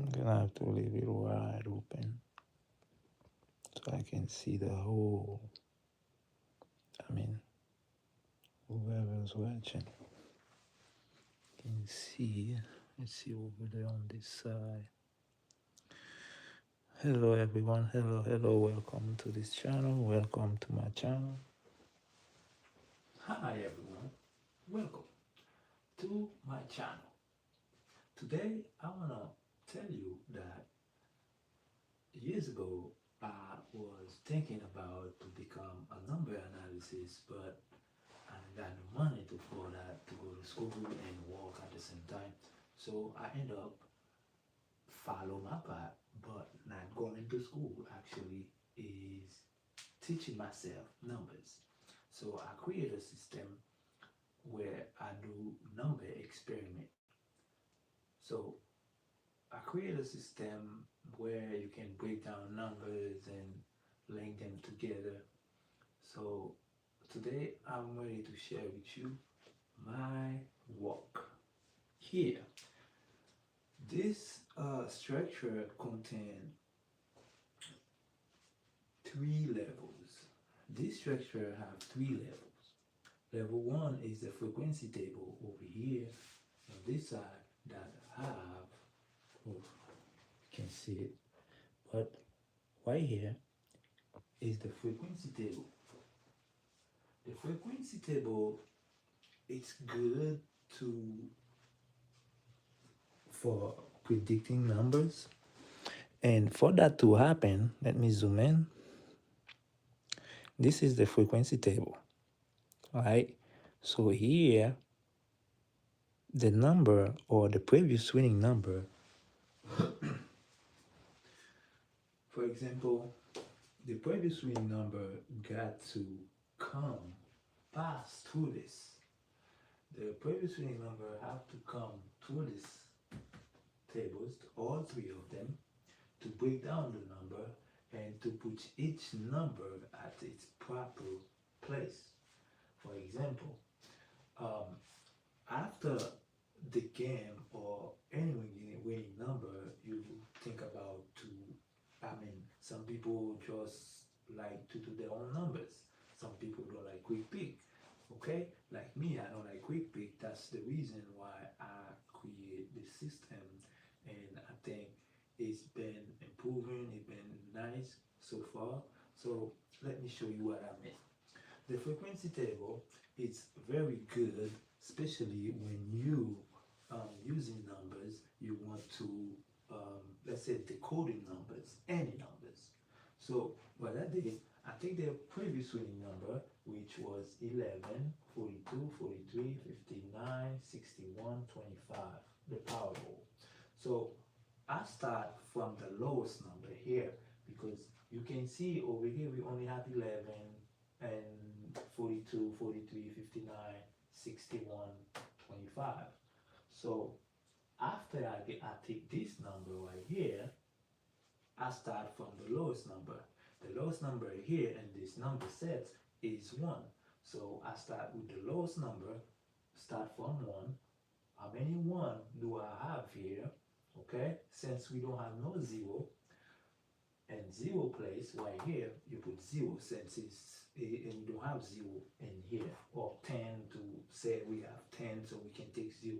I'm gonna have to leave it wide open so I can see the whole. I mean, whoever's watching can see. Let's see over there on this side. Hello, everyone. Hello, hello. Welcome to this channel. Welcome to my channel. Hi, everyone. Welcome to my channel. Today, I wanna tell you that years ago, I was thinking about to become a number analysis, but I got no money to for that to go to school and work at the same time. So I end up follow my path, but not going to school actually is teaching myself numbers. So I create a system where I do number experiment. So I create a system where you can break down numbers and link them together. So today I'm ready to share with you my work here. This structure contains three levels. This structure have three levels. Level one is the frequency table over here on this side that have, oh, you can see it, but right here is the frequency table. The frequency table, it's good to for predicting numbers. And for that to happen, let me zoom in. This is the frequency table, right? So here, the number or the previous winning number, for example, the previous winning number got to come pass through this. The previous winning number have to come through this tables, all three of them, to break down the number and to put each number at its proper place. For example, um, after the game or any winning number, you think about to, I mean, some people just like to do their own numbers. Some people don't like quick pick. Okay, like me, I don't like quick pick. That's the reason why I create this system, and I think it's been improving. It's been nice so far. So let me show you what I mean. The frequency table is very good, especially when you using numbers. You want to let's say decoding numbers, any numbers. So what I did, I take the previous winning number, which was 11, 42, 43, 59, 61, 25, the Powerball. So I start from the lowest number here because you can see over here we only have 11 and 42, 43, 59, 61, 25. So after I take this number right here, I start from the lowest number. The lowest number here in this number set is 1. So I start with the lowest number, start from 1. How many 1 do I have here? Okay, since we don't have no 0, and 0 place right here, you put 0 since and you don't have 0 in here, or 10 to say we have 10, so we can take 0.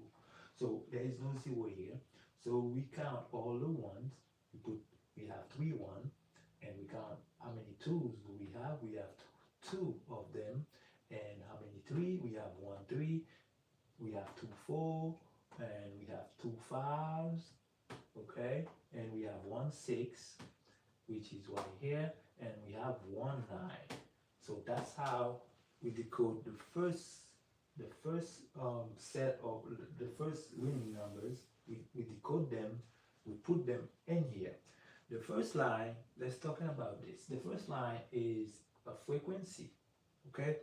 So there is no 0 here. So we count all the ones. We have 3 1, and we count how many 2s do we have. We have two of them. And how many 3? We have 1 3. We have 2 4, and we have 2 5s. Okay, and we have 1 6, which is right here, and we have 1 9. So that's how we decode the first set of the first winning numbers. We decode them, we put them in here. The first line, let's talking about this. The first line is a frequency. Okay,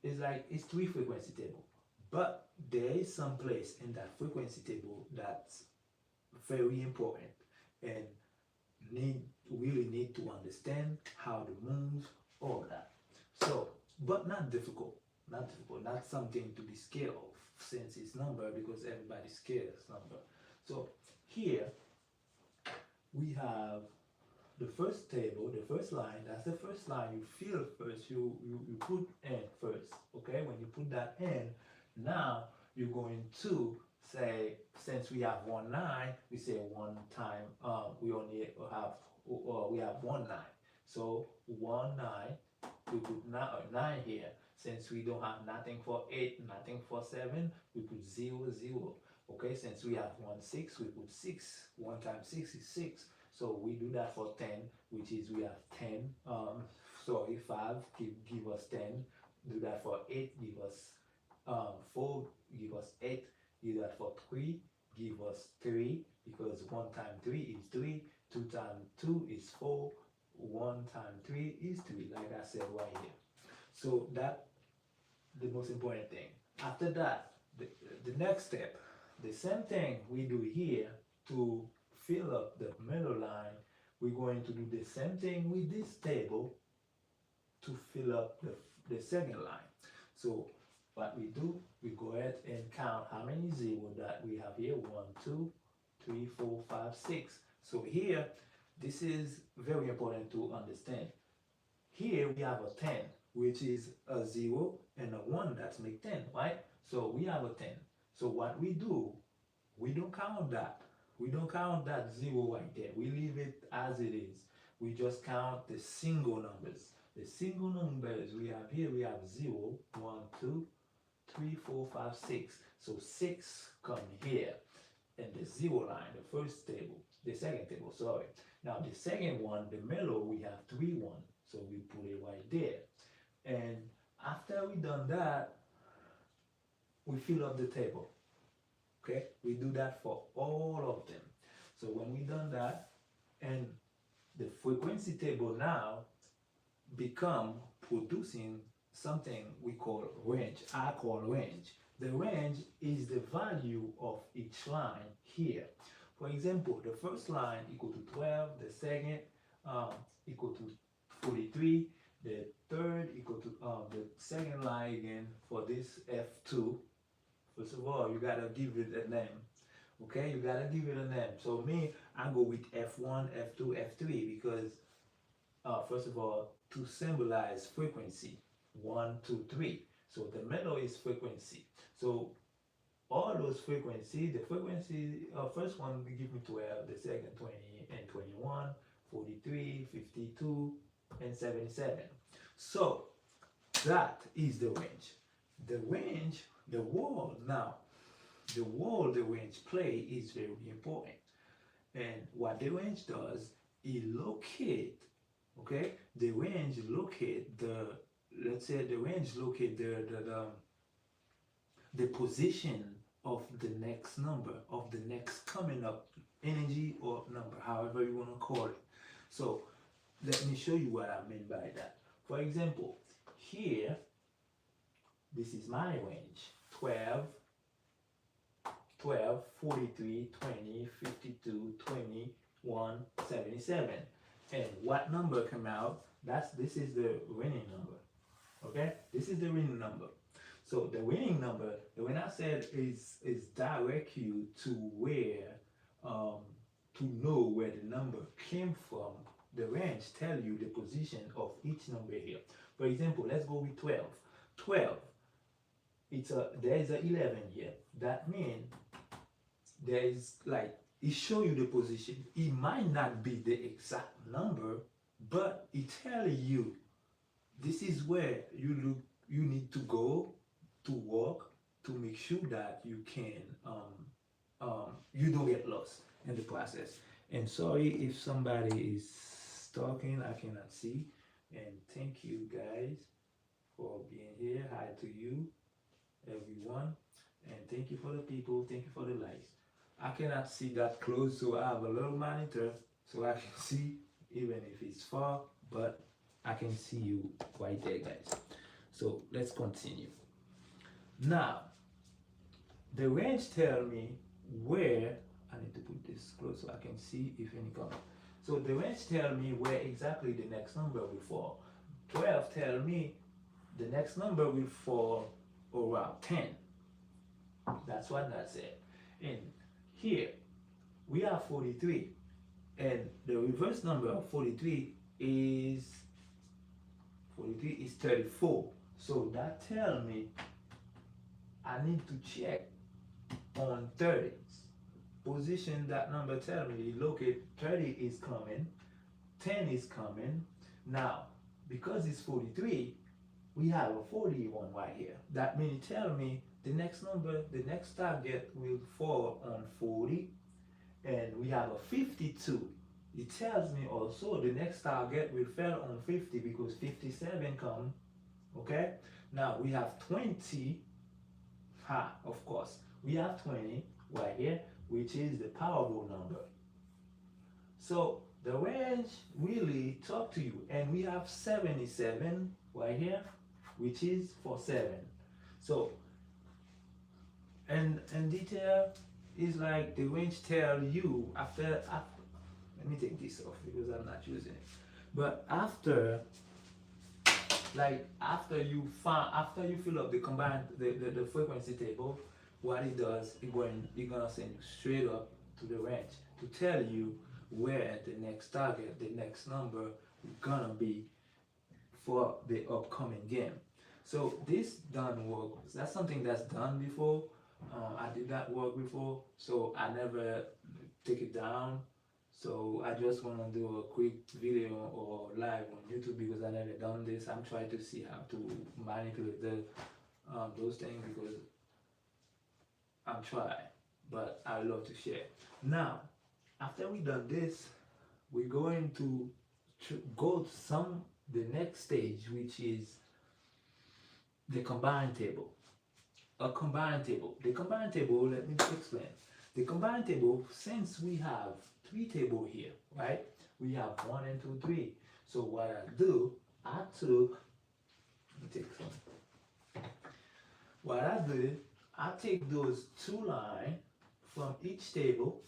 it's like it's three frequency table, but there is some place in that frequency table that's very important and really need to understand how to move all that. So, but not difficult, not something to be scared of since it's number, because everybody scares number. So here we have the first table, the first line, that's the first line you fill first. You put n first, okay? When you put that in, now you're going to say, since we have 1 9, we say one time, we only have, we have 1 9. So 1 9, we put 9 here. Since we don't have nothing for 8, nothing for 7, we put 0 0. Okay, since we have 1 6, we put 6. 1 times 6 is 6. So we do that for 10, which is we have 10. Sorry, 5 give us 10. Do that for 8, give us 4, give us 8. Do that for 3, give us 3, because 1 times 3 is 3. 2 times 2 is 4. 1 times 3 is 3, like I said right here. So that the most important thing. After that, the next step, the same thing we do here to fill up the middle line, we're going to do the same thing with this table to fill up the second line. So what we do, we go ahead and count how many zeros that we have here. 1 2 3 4 5 6. So here, this is very important to understand. Here we have a 10, which is a 0 and a 1 that make 10, right? So we have a 10. So what we do, we don't count that. We don't count that 0 right there. We leave it as it is. We just count the single numbers. The single numbers we have here, we have 0, 1, 2, 3, 4, 5, 6. So 6 come here. And the 0 line, the first table, the second table, sorry. Now the second one, the middle, we have 3 1. So we put it right there. And after we done that, we fill up the table. Okay, we do that for all of them. So when we done that, and the frequency table now become producing something we call range. I call range. The range is the value of each line here. For example, the first line equal to 12, the second equal to 43, the third equal to the second line again for this F2. First of all, you gotta give it a name. Okay, you gotta give it a name. So me, I go with F1, F2, F3 because first of all, to symbolize frequency, 1, 2, 3. So the middle is frequency. So all those frequency, the frequency, first one will give me 12, the second 20 and 21, 43, 52, and 77. So that is the range. The range, the role now, the role the range play is very important. And what the range does, it locate, okay, the range locate the, let's say the range locate the position of the next number, of the next coming up energy or number, however you want to call it. So let me show you what I mean by that. For example, here, this is my range, 12, 43, 20, 52, 21, 77. And what number come out? This is the winning number. Okay? This is the winning number. So the winning number, when I said is direct you to where, to know where the number came from, the range tell you the position of each number here. For example, let's go with 12. 12, there is a 11 here. That means there is like, it show you the position. It might not be the exact number, but it tell you this is where you need to go to work to make sure that you can you don't get lost in the process. And sorry if somebody is talking, I cannot see. And thank you guys for being here. Hi to you, everyone. And thank you for the people, thank you for the likes. I cannot see that close, so I have a little monitor so I can see even if it's far, but I can see you right there, guys. So let's continue. Now, the range tell me where, I need to put this close so I can see if any comment. So the range tell me where exactly the next number will fall. 12 tell me the next number will fall around 10. That's what that said. And here, we have 43. And the reverse number of 43 is 34. So that tells me I need to check on 30's position. That number tell me, locate 30 is coming, 10 is coming. Now, because it's 43, we have a 41 right here. That means tell me the next number, the next target will fall on 40, and we have a 52. It tells me also the next target will fall on 50 because 57 come. Okay, now we have 20. Of course, we have 20 right here, which is the Powerball number. So the range really talk to you, and we have 77 right here, which is for 7. So and detail is like the range tell you after let me take this off because I'm not using it. But after, like after you fill up the combined the frequency table, what it does, it gonna send you straight up to the range to tell you where the next target, the next number gonna be for the upcoming game. So this done work. That's something that's done before. I did that work before, so I never take it down. So I just want to do a quick video or live on YouTube because I never done this. I'm trying to see how to manipulate those things because I'm trying, but I love to share. Now, after we done this, we're going to go to the next stage, which is the combined table. A combined table. The combined table, let me explain. The combined table, since we have 3 tables here, right? We have 1 and 2, 3. So what I do, let me take some. What I do, I take those 2 lines from each table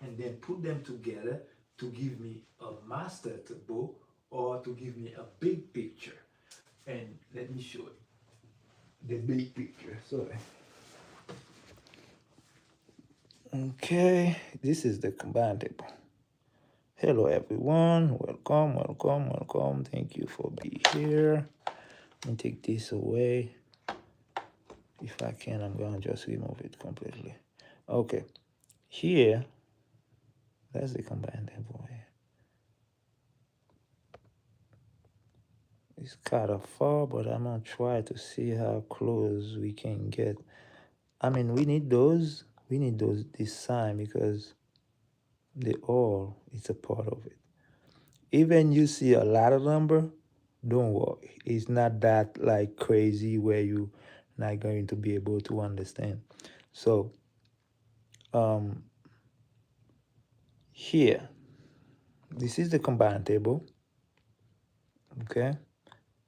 and then put them together to give me a master table or to give me a big picture. And let me show you the big picture. Sorry. Okay, this is the combined table. Hello everyone, welcome. Thank you for being here. Let me take this away. If I can, I'm gonna just remove it completely. Okay, here, that's the combined table here. It's kind of far, but I'm gonna try to see how close we can get. I mean, we need those, this sign because the all is a part of it. Even you see a lot of number, don't worry. It's not that like crazy where you not going to be able to understand. So here, this is the combined table. Okay,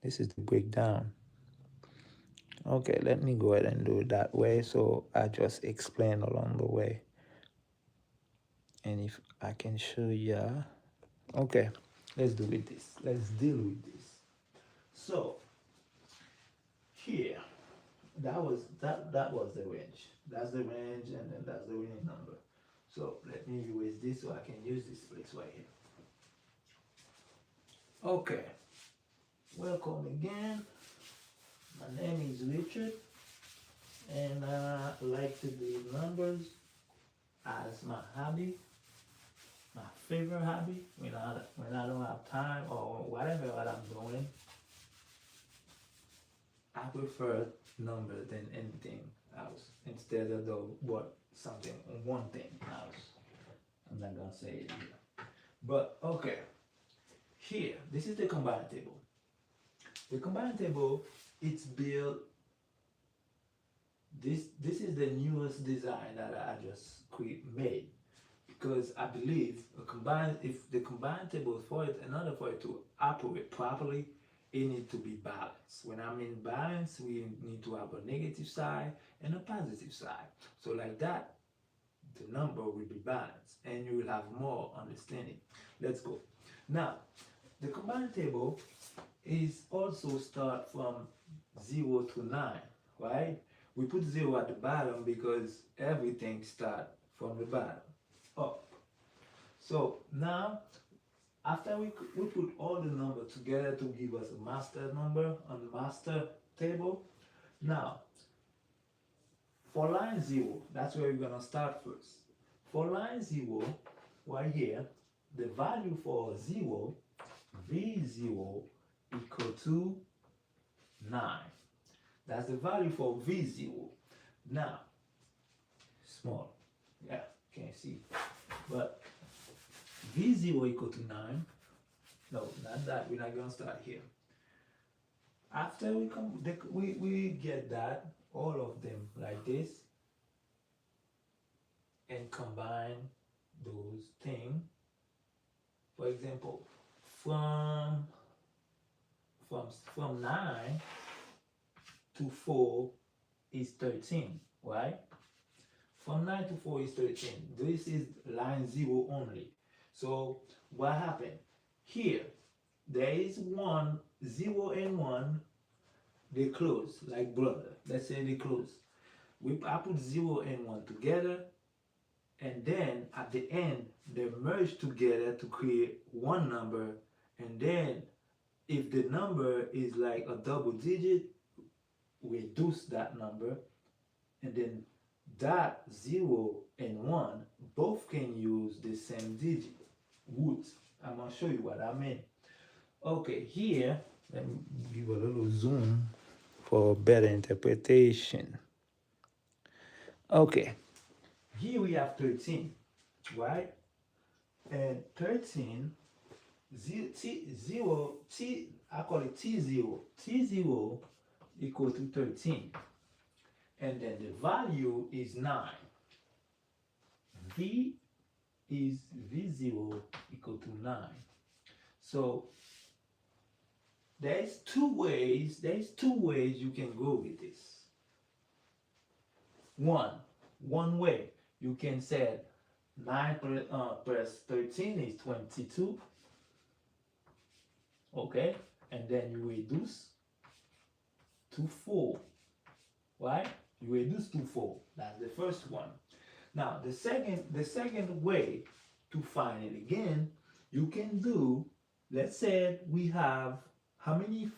this is the breakdown. Okay, let me go ahead and do it that way. So I just explain along the way. And if I can show you, okay, let's do with this. Let's deal with this. So here, that was the range. That's the range, and then that's the winning number. So let me erase this so I can use this place right here. Okay, welcome again. My name is Richard, and I like to do numbers as my hobby, my favorite hobby. When I don't have time or whatever what I'm doing, I prefer numbers than anything else. Instead of one thing else. I'm not gonna say it here. But okay, here, this is the combined table. The combined table, it's built. This is the newest design that I just made because I believe if the combined table in order for it to operate properly, it needs to be balanced. When I mean balance, we need to have a negative side and a positive side. So like that, the number will be balanced and you will have more understanding. Let's go. Now, the combined table is also start from 0 to 9, right? We put 0 at the bottom because everything starts from the bottom up. So now, after we put all the number together to give us a master number on the master table. Now, for line 0, that's where we're gonna start first. For line 0, right here, the value for 0, V0 equal to 9. That's the value for V0. Now, small, yeah, can't see, but V0 equal to 9. No, not that, we're not gonna start here. After we get that, all of them like this, and combine those things. For example, from 9 to 4 is 13, right? From 9 to 4 is 13. This is line 0 only. So what happened? Here, there is 1, 0 and 1, they close, like brother. Let's say they close. I put 0 and 1 together, and then at the end, they merge together to create one number, and then if the number is like a double digit, reduce that number, and then that 0 and 1 both can use the same digit roots. I'm gonna show you what I mean. Okay, here, let me give a little zoom for better interpretation. Okay, here we have 13, right? And 13, I call it T0. T0 equal to 13. And then the value is 9. V is V0 equal to 9. So there's two ways you can go with this. One way, you can say 9 plus 13 is 22. Okay, and then you reduce to 4, right? You reduce to 4. That's the first one. Now the second way to find it again, you can do, let's say we have how many,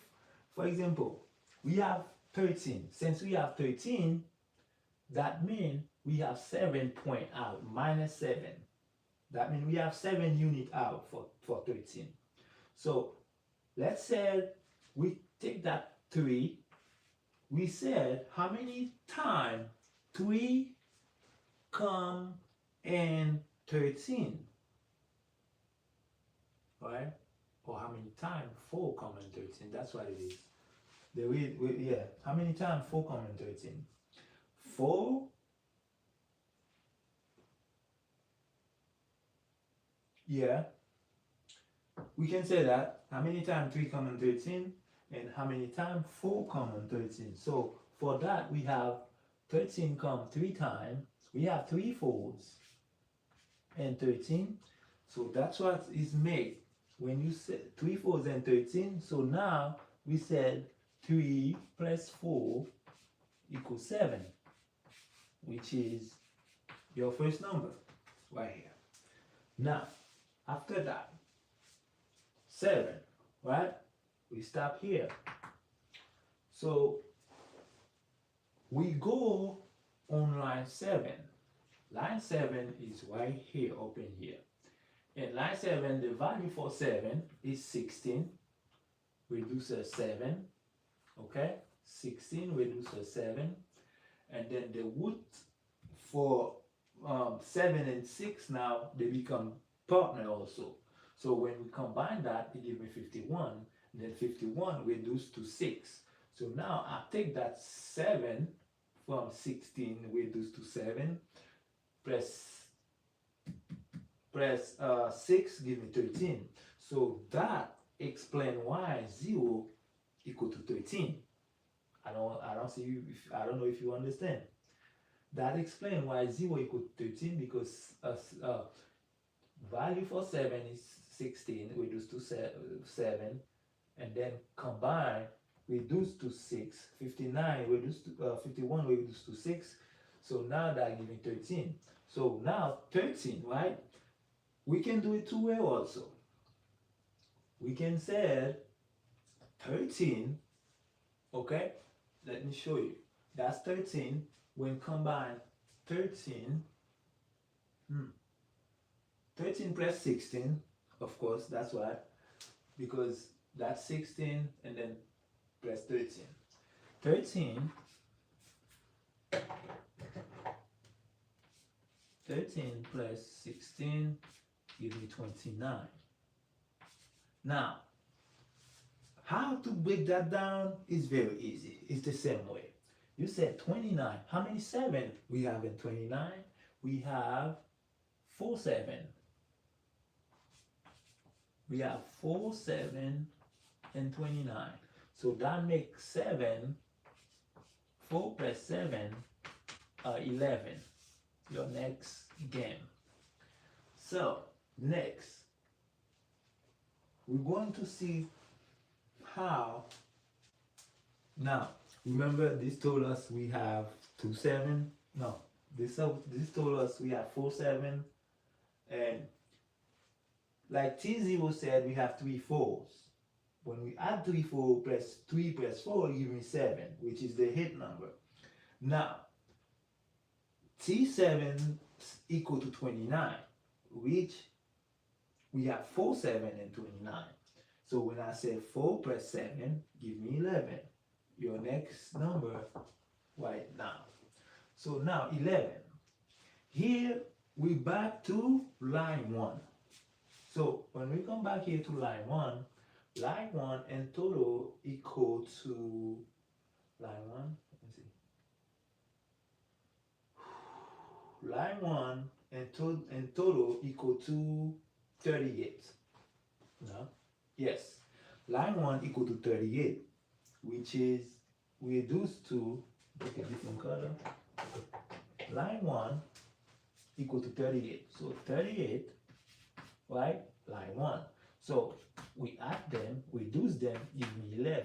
for example, we have 13. Since we have 13, that means we have 7 point out, minus 7. That means we have 7 unit out for 13. So let's say we take that 3. We said how many times 3 come in 13, right? Or how many times 4 come in 13? That's what it is. Yeah, how many times 4 come in 13? 4, yeah, we can say that. How many times 3 come in 13? And how many times 4 come in 13? So for that, we have 13 come 3 times. We have 3 4s and 13. So that's what is made when you say 3 4s and 13. So now we said 3 plus 4 equals 7, which is your first number right here. Now, after that, 7, right? We stop here. So we go on line 7. Line 7 is right here, open here. In line 7, the value for 7 is 16. Reduce a 7. Okay? 16 reduce a 7. And then the root for 7 and 6 now, they become partner also. So when we combine that, it gives me 51. Then 51 reduced to 6. So now I take that 7 from 16 reduced to 7 plus 6 give me 13. So that explains why 0 equal to 13. I don't know if you understand. That explains why 0 equal to 13, because value for 7 is 16 reduced to 7, and then combine reduced to 6, 59 reduced to 51 reduced to 6. So now that gives me 13. So now 13, right? We can do it two way also. We can say 13, okay? Let me show you. That's 13. When combine 13, 13 plus 16, of course, that's why, because that's 16 and then plus 13. 13, 13 plus 16 gives me 29. Now, how to break that down is very easy. It's the same way. You said 29. How many 7 we have in 29? We have 4 7. We have 4 7 and 29. So that makes 7. 4 plus 7 11. Your next game. So next, we're going to see how. Now remember, this told us we have 2 7. No, this told us we have 4 7, and like T0 said, we have 3 4s. When we add 3 4 plus 3 plus 4, it gives me 7, which is the hit number. Now T7 equal to 29, which we have 4 7 and 29. So when I say 4 plus 7, give me 11. Your next number right now. So now 11. Here we back to line 1. So when we come back here to line 1 in total equal to line 1. Let me see. Line 1 in total equal to 38. No? Yes. Line 1 equal to 38, which is reduced to, look at different color. Line 1 equal to 38. So 38, right? Line 1. So we add them, reduce them, give me 11.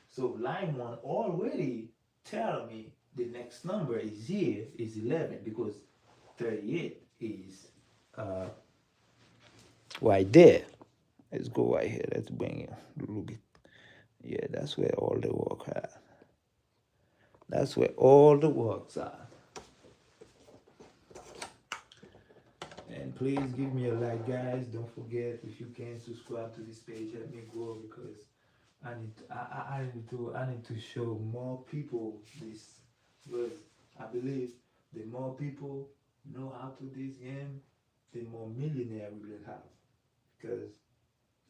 So line 1 already tell me the next number is here is 11, because 38 is right there. Let's go right here. Let's bring it a little bit. Yeah, that's where all the work are. That's where all the works are. And please give me a like, guys. Don't forget, if you can, subscribe to this page. Help me grow, because I need to show more people this. Because I believe the more people know how to do this game, the more millionaire we will have. Because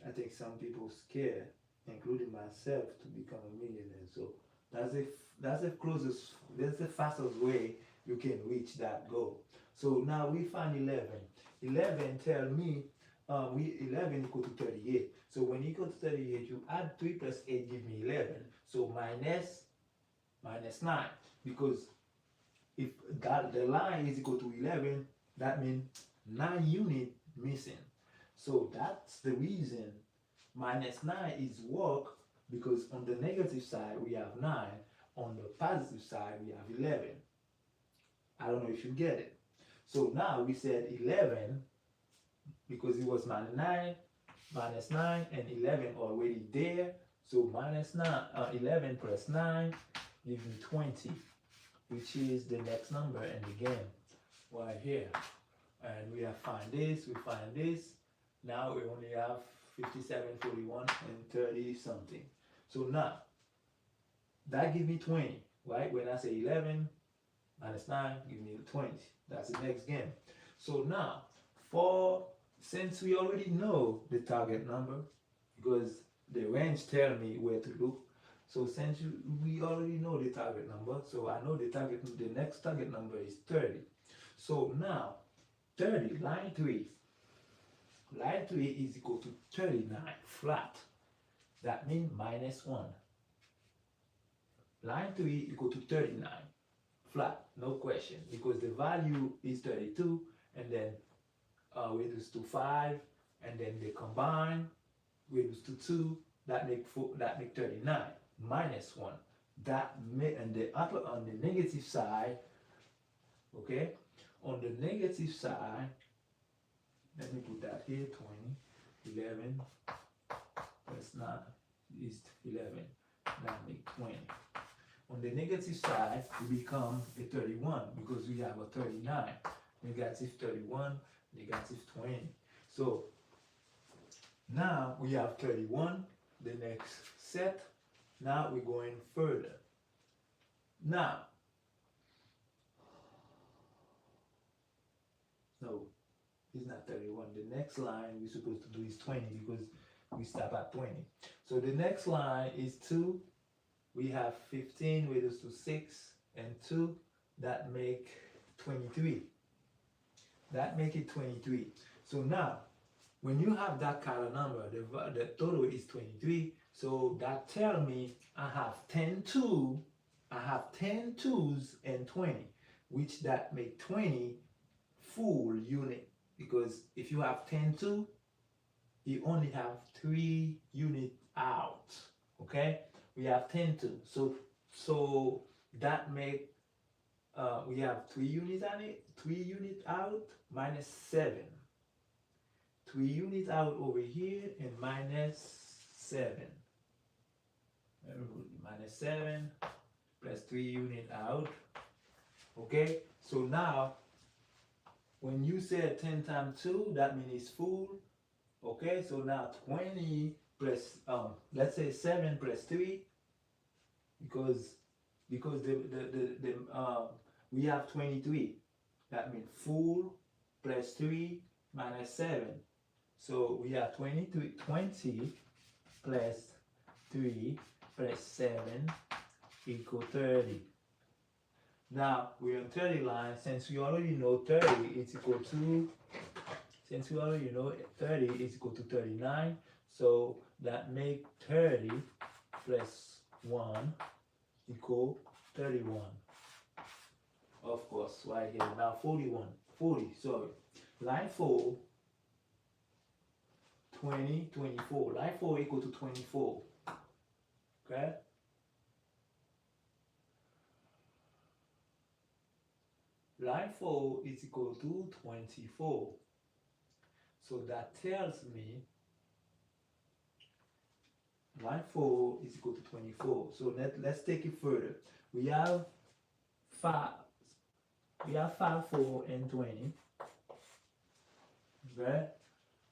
I think some people scared, including myself, to become a millionaire. So that's the fastest way you can reach that goal. So now we find 11. 11 tell me 11 equal to 38. So when you equal to 38, you add 3 plus 8 give me 11. So minus 9, because if that the line is equal to 11, that means 9 units missing. So that's the reason minus 9 is work, because on the negative side we have 9, on the positive side we have 11. I don't know if you get it. So now we said 11, because it was minus 9, and 11 already there. So minus 11 plus 9 gives me 20, which is the next number in the game right here. And we have find this, we find this. Now we only have 57, 41, and 30 something. So now that gives me 20, right? When I say 11 minus 9 give me 20. That's the next game. So now, since we already know the target number, because the range tell me where to look. So since we already know the target number, so I know the next target number is 30. So now 30, line 3. Line 3 is equal to 39 flat. That means minus 1. Line 3 equal to 39 flat, no question, because the value is 32, and then reduce to 5, and then they combine, reduce to 2, that make 39 minus 1. That and on the negative side, okay, on the negative side, let me put that here, 20, 11 plus 9 is 11. That make 20. On the negative side, it become a 31 because we have a 39. Negative 31, negative 20. So now we have 31, the next set. Now we're going further. Now, no, it's not 31. The next line we're supposed to do is 20 because we stop at 20. So the next line is 2. We have 15 reduced to 6 and 2. That make 23. That make it 23. So now, when you have that kind of number, the total is 23. So that tell me I have 10 2. I have 10 2s and 20, which that make 20 full unit. Because if you have 10 2, you only have 3 units out. Okay, we have 10 2. So that make we have 3 units on it, 3 units out minus 7. 3 units out over here and minus 7. Minus 7 plus 3 units out. Okay, so now when you say 10 times 2, that means it's full. Okay, so now 20 plus let's say 7 plus 3, because we have 23. That means full plus 3 minus 7. So we have 20 plus 3 plus 7 equal 30. Now we're on 30 line. Since we already know 30 is equal to, since we already know 30 is equal to 39, so that make 30 plus 1 equal 31. Of course, right here. Now 40, sorry. Line 4, 20, 24. Line 4 equal to 24. Okay? Line 4 is equal to 24. So that tells me line 4 is equal to 24. So let's take it further. We have 5, 4, and 20. Okay?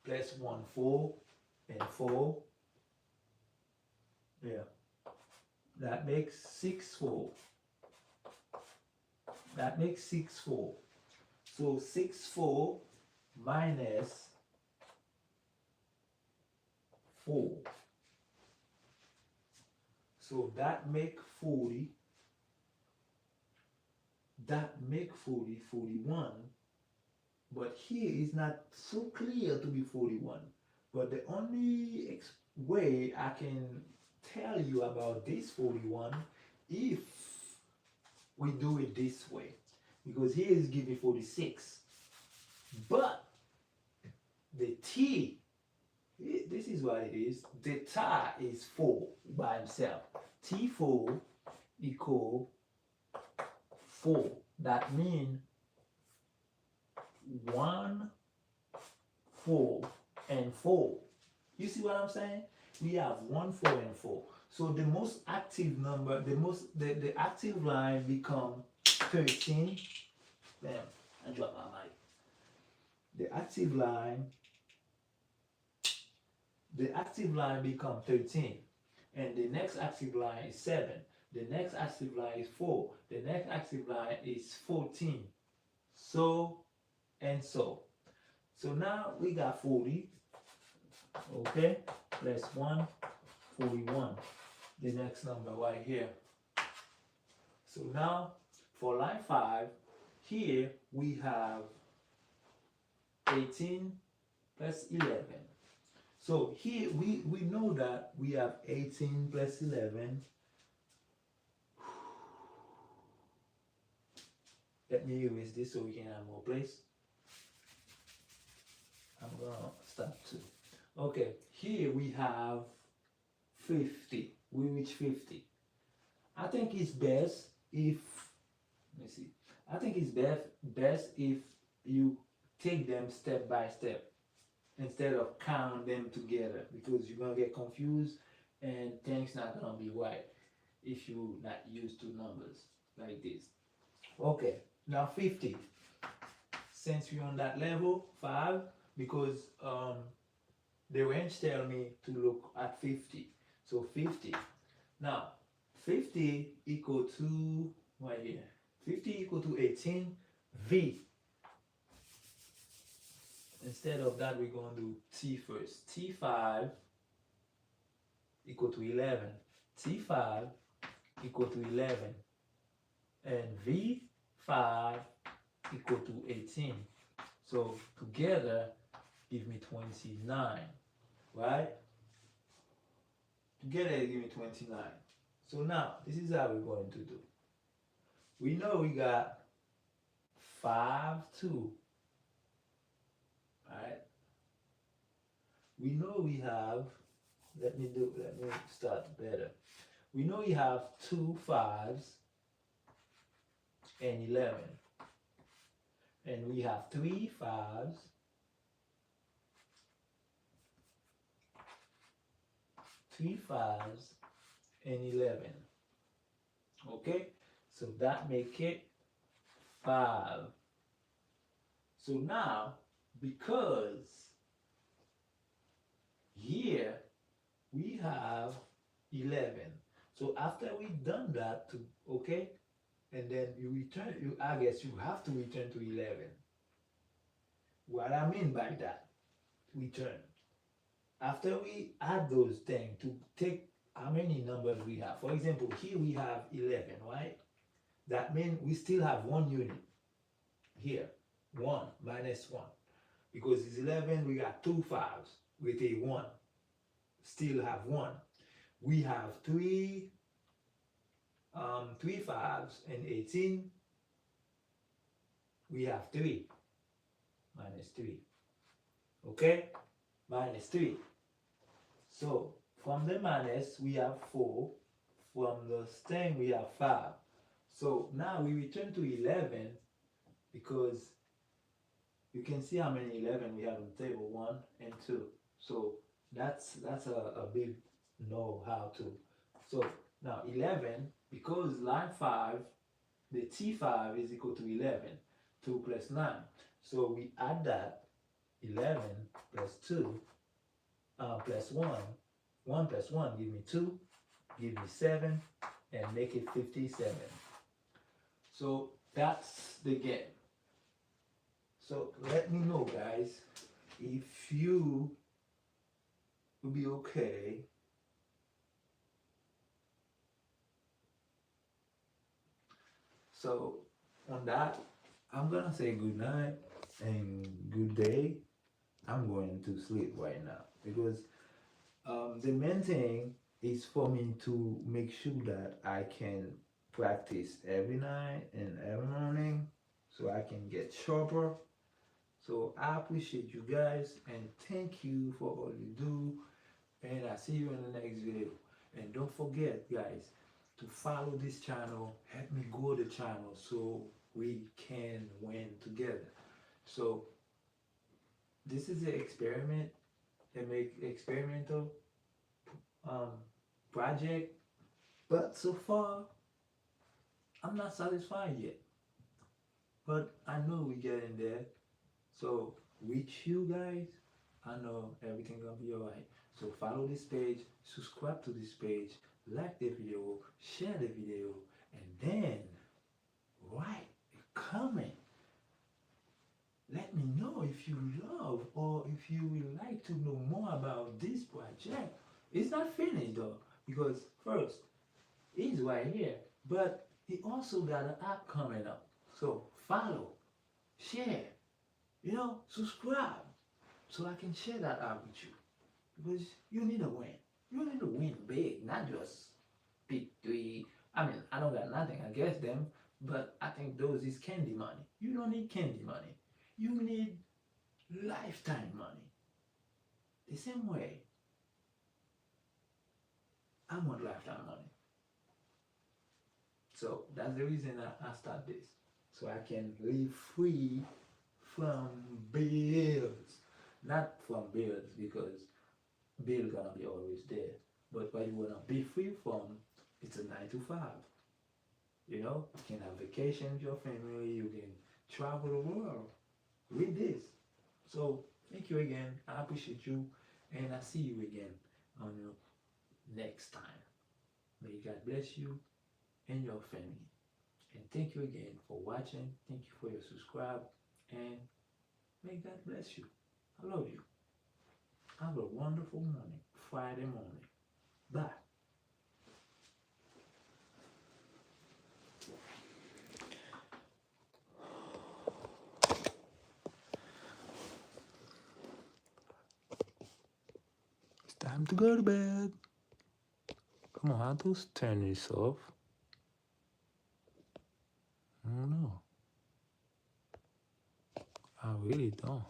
Plus 1, 4, and 4. Yeah. That makes 6, 4. That makes 6, 4. So 6, 4 minus 4. So that make 40. That make 40, 41. But here is not so clear to be 41. But the only way I can tell you about this 41 if we do it this way. Because here is giving 46. But the T, this is what it is. The tie is 4 by himself. T4 equal 4. That means 1, 4, and 4. You see what I'm saying? We have 1, 4, and 4. So the most active number, the active line become 13. Damn, I dropped my mic. The active line become 13. And the next active line is 7. The next active line is 4. The next active line is 14. So and so. So now we got 40. Okay, plus 1, 41. The next number right here. So now for line 5, here we have 18 plus 11. So here we know that we have 18 plus 11. Let me erase this so we can have more place. I'm gonna stop too. Okay, here we have 50. We reach 50. I think it's best if, let me see. I think it's best if you take them step by step. instead of count them together, because you're gonna get confused and things not gonna be right if you not used to numbers like this. Okay, now 50. Since we're on that level 5, because the range tell me to look at 50. So 50. Now 50 equal to right here. 50 equal to 18 V. Instead of that, we're going to do T first. T5 equal to 11. T5 equal to 11. And V5 equal to 18. So together, give me 29. Right? Together, give me 29. So now, this is how we're going to do. We know we got 5, 2. Right? We know we have, let me start better. We know we have 2 5s and 11. And we have 3 5s, 3 5s and 11. Okay? So that make it 5. So now, because here we have 11. So after we done that, okay, and then you return, I guess you have to return to 11. What I mean by that, return. After we add those things to take how many numbers we have. For example, here we have 11, right? That means we still have 1 unit here. 1 minus 1. Because it's 11, we got 2 5s with a 1. Still have 1. We have 3 5s and 18. We have 3 minus 3. Okay? Minus 3. So from the minus we have 4. From the thing we have 5. So now we return to 11 because you can see how many 11 we have on the table, 1 and 2. So that's a big know how to. So now 11, because line 5, the T5 is equal to 11, 2 plus 9. So we add that 11 plus 2 plus 1. 1 plus 1 give me 2, give me 7, and make it 57. So that's the game. So let me know, guys, if you will be okay. So on that, I'm gonna say good night and good day. I'm going to sleep right now because the main thing is for me to make sure that I can practice every night and every morning so I can get sharper. So I appreciate you guys and thank you for all you do. And I see you in the next video. And don't forget, guys, to follow this channel. Help me grow the channel so we can win together. So this is an experiment, experimental project. But so far, I'm not satisfied yet. But I know we get in there. So with you guys, I know everything gonna be alright. So follow this page, subscribe to this page, like the video, share the video, and then write a comment. Let me know if you love or if you would like to know more about this project. It's not finished though, because first, it's right here, but he also got an app coming up. So follow, share, subscribe so I can share that app with you. Because you need to win. You need to win big, not just pick 3. I mean, I don't got nothing against them, but I think those is candy money. You don't need candy money. You need lifetime money. The same way, I want lifetime money. So that's the reason I start this. So I can live free from bills. Not from bills, because bill gonna be always there. But what you wanna be free from, it's a 9 to 5. You know, you can have vacation with your family, you can travel the world with this. So thank you again. I appreciate you, and I see you again on your next time. May God bless you and your family. And thank you again for watching. Thank you for your subscribe, and may God bless you. I love you. Have a wonderful morning, Friday morning. Bye. It's time to go to bed. Come on, how to turn this off? I don't know. I really don't.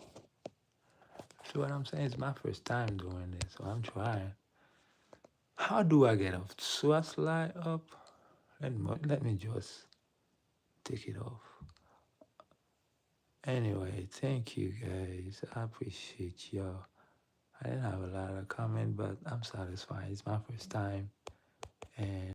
See what I'm saying? It's my first time doing this, so I'm trying. How do I get off? So I slide up. Let me just take it off. Anyway, thank you guys. I appreciate y'all. I didn't have a lot of comment, but I'm satisfied. It's my first time, and